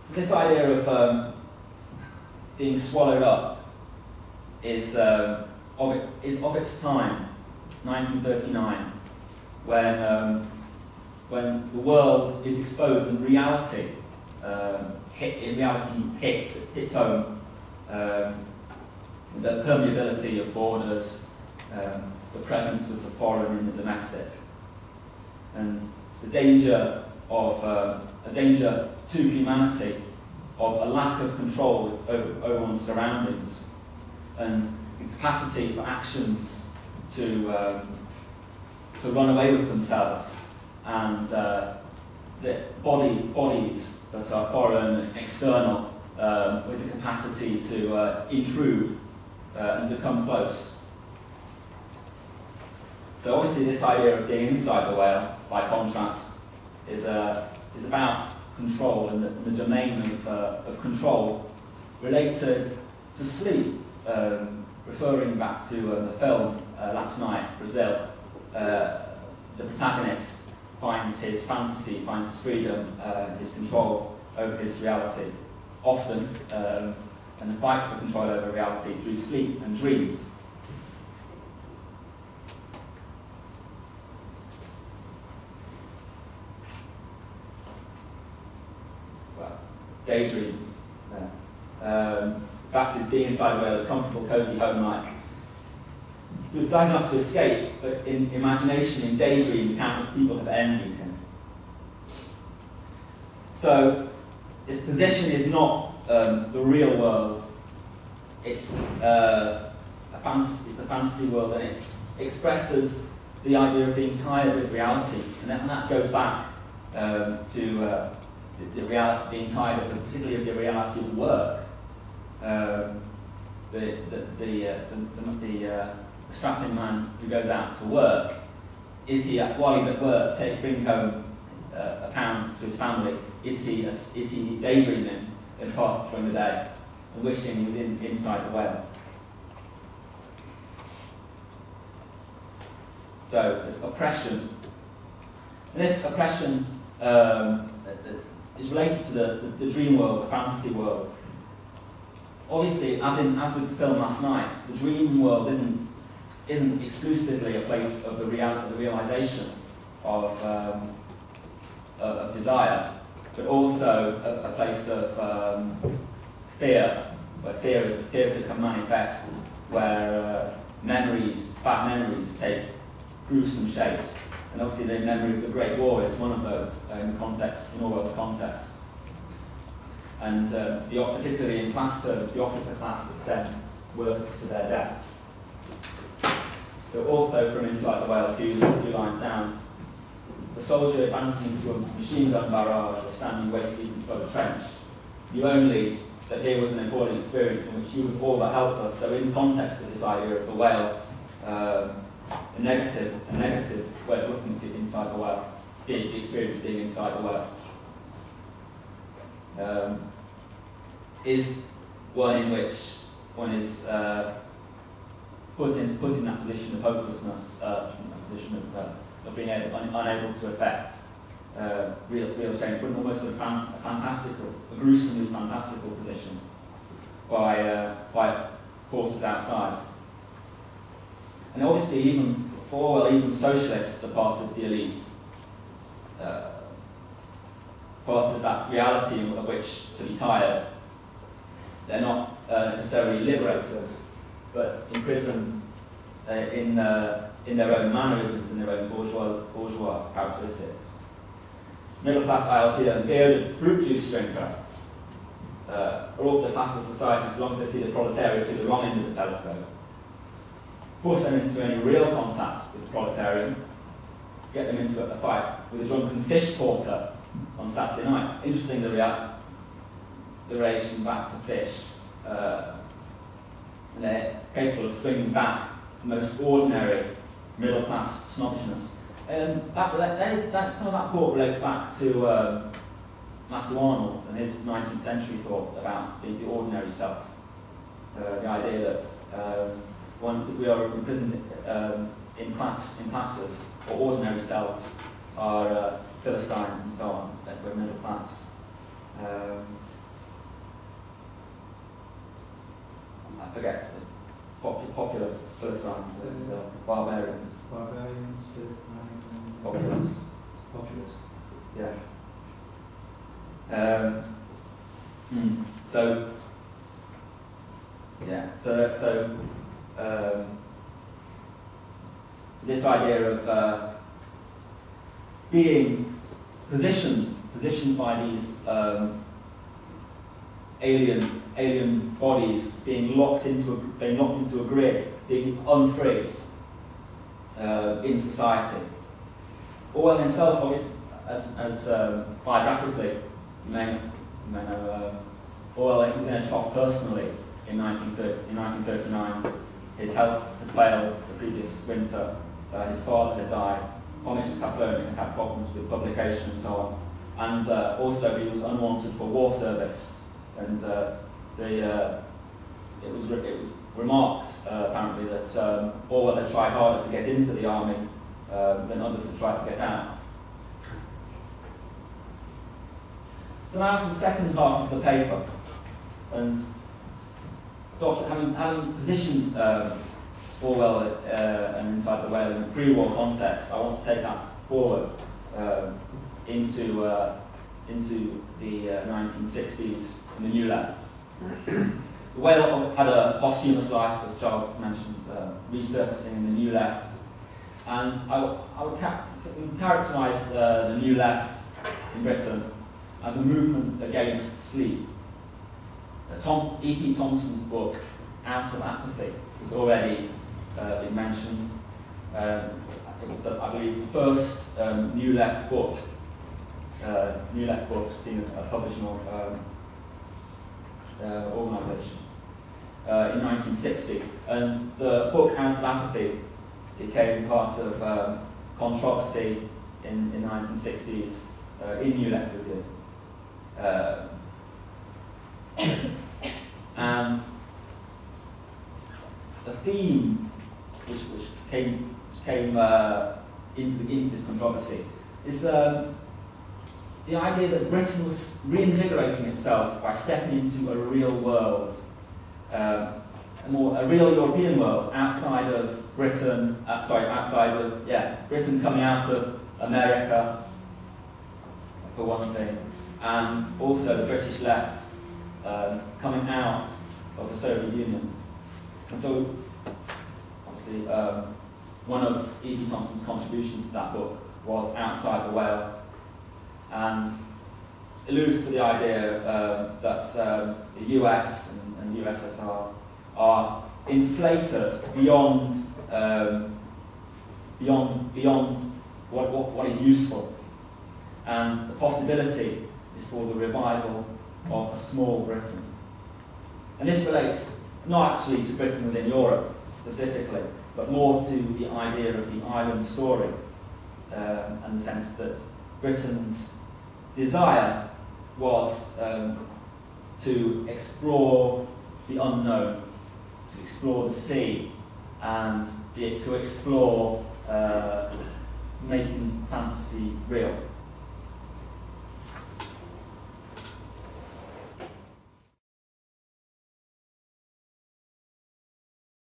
So this idea of being swallowed up is of its time, 1939, when the world is exposed and reality hits home. The permeability of borders, the presence of the foreign in the domestic, and the danger of a danger to humanity of a lack of control over one's surroundings, and the capacity for actions to run away with themselves, and the bodies that are foreign and external with the capacity to intrude and to come close. So obviously this idea of being inside the whale, by contrast, is about control and the domain of control related to sleep, referring back to the film Last Night, Brazil. The protagonist finds his fantasy, finds his freedom, his control over his reality, often, and fights for control over reality through sleep and dreams. Well, daydreams. Back to his being inside the whale, his comfortable, cosy home life. He was glad enough to escape, but in imagination, in daydream, countless people have envied him. So, his position is not the real world. It's a fantasy world, and it expresses the idea of being tired with reality, and that goes back to being tired of, particularly of the reality of work. The strapping man who goes out to work, while he's at work, bring home a pound to his family? Is he daydreaming in part during the day and wishing he was inside the whale? So this oppression, and this oppression is related to the dream world, the fantasy world. Obviously, as with the film Last Night, the dream world isn't exclusively a place of the realization of desire, but also a place of fear, where fears become manifest, where bad memories take gruesome shapes. And obviously the memory of the Great War is one of those in Orwell's context. And particularly in class terms, the officer class that sent workers to their death. So also from inside the whale, a few lines down, the soldier advancing into a machine gun barrage or standing waist-deep in a trench, knew only that here was an important experience in which he was all but helpless. So in context of this idea of the whale, a negative way of looking at inside the whale, the experience of being inside the whale, is one in which one is put in that position of hopelessness, that position of being unable to affect real change, but almost a gruesomely fantastical position by forces outside. And obviously, even for Orwell, even socialists are part of the elite, part of that reality of which to be tired. They're not necessarily liberators, but imprisoned in their own mannerisms, in their own bourgeois characteristics. Middle-class ILP and bearded fruit juice drinker are all the class of society so long as they see the proletariat through the wrong end of the telescope. Force them into any real contact with the proletariat, get them into a fight with a drunken fish porter on Saturday night. Interesting, the relation back to fish. And they're capable of swinging back to the most ordinary middle-class snobbishness. Some of that thought relates back to Matthew Arnold and his 19th century thoughts about the ordinary self. The idea that we are imprisoned in classes, or ordinary selves are Philistines and so on, that we're middle class. I forget the populace, Philistines, and barbarians. Barbarians, Philistines, and Populace. populace. Yeah. So yeah. So this idea of being positioned by these alien bodies, being locked into a grid, being unfree in society. Orwell himself, obviously, as biographically, you may know, Orwell was in a trough personally in 1939. His health had failed the previous winter. His father had died. Communist Catalonia had had problems with publication and so on. And also he was unwanted for war service. And it was remarked apparently that Orwell had tried harder to get into the army than others had tried to get out. So now to the second half of the paper, and having positioned Orwell and Inside the Whale in a pre-war context, I want to take that forward into the 1960s and the New Left. The Whale had a posthumous life, as Charles mentioned, resurfacing in the New Left, and I would characterise the New Left in Britain as a movement against sleep. E.P. Thompson's book, Out of Apathy, has already been mentioned. It was, I believe, the first New Left book. New Left books being a publishing organisation in 1960. And the book, Out of Apathy, became part of controversy in the 1960s in New Left Review. And the theme which came into this controversy is the idea that Britain was reinvigorating itself by stepping into a real world, a real European world outside of Britain. Britain coming out of America, for one thing, and also the British left coming out of the Soviet Union. And so, obviously, one of E.P. Thompson's contributions to that book was Outside the Whale, and alludes to the idea that the US and USSR are inflated beyond what is useful, and the possibility is for the revival of a small Britain. And this relates not actually to Britain within Europe specifically, but more to the idea of the island story, and the sense that Britain's desire was to explore the unknown, to explore the sea, and to explore making fantasy real.